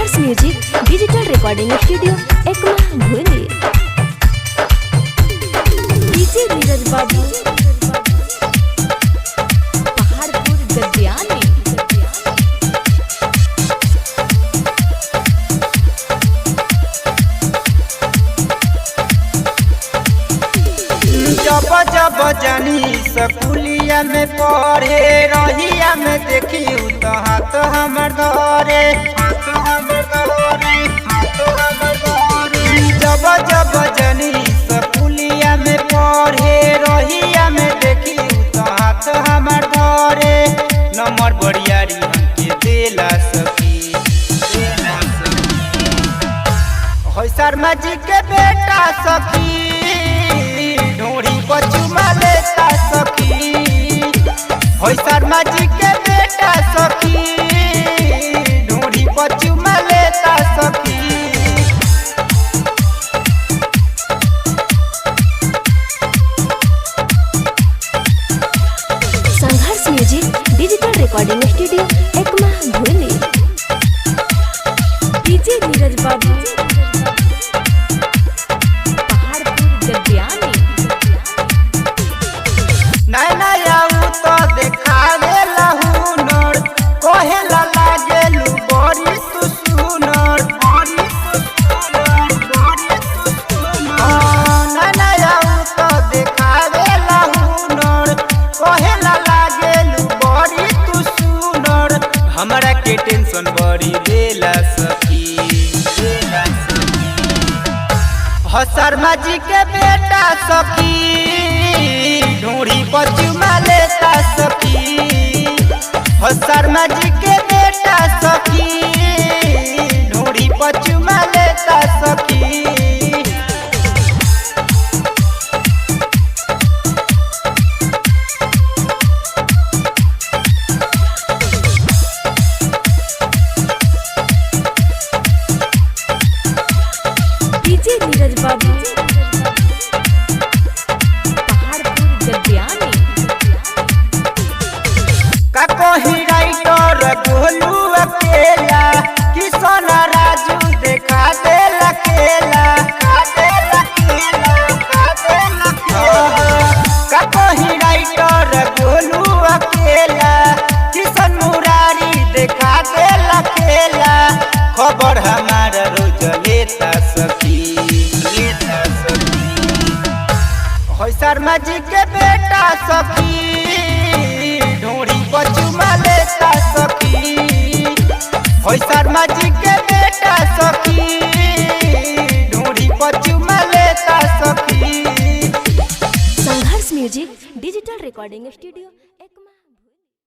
संघर्ष music digital recording studio एकमा भूली। DJ Neeraj बाबू पहाड़पुर गद्यानी। जब जब जानी स्कूलिया में पढ़े रहिया में देखी तो हाथ हमर धरे, जब जब जानी स्कूलिया में पढ़े रहिया में देखी तो हाथ हमर धरे। नंबर बड़ियारी हमके देला सखी, हो शर्मा जी के बेटा सखी ढोरी पचुमा लेता सखी, हो शर्मा जी के बेटा सखी ढोरी पचुमा लेता सखी। Sangharsh music digital recording studio एकमा भूली। डीजे नीरज बाबू पहाड़पुर गद्यानी। नैना आऊ तो देखावे हुनर, कहेला लागेलू बड़ी तू सुनर। नैना आऊ तो देखावे हुनर, कहेला लागेलू बड़ी तू सुनर। हमरा के टेंशन बड़ी देला सखी, हो शर्मा जी के बेटा सखी ढूंढी पचुमा लेता सखी, हो शर्मा जी के बेटा सखी ढूंढी पचुमा लेता सखी। डीजे नीरज बाबू पहाड़पुर गद्यानी। का कोही राइटर गोलू अकेला, किशन राजू देखा देला खेला। का कोही राइटर गोलू अकेला, किशन मुरारी देखा देला खेला। खबर हमारा रोज लेता सखी, हो शर्मा जी के बेटा सखी ढूंढी पचुमा लेता सखी, हो शर्मा जी के बेटा सखी ढूंढी पचुमा लेता सखी। Sangharsh music digital recording studio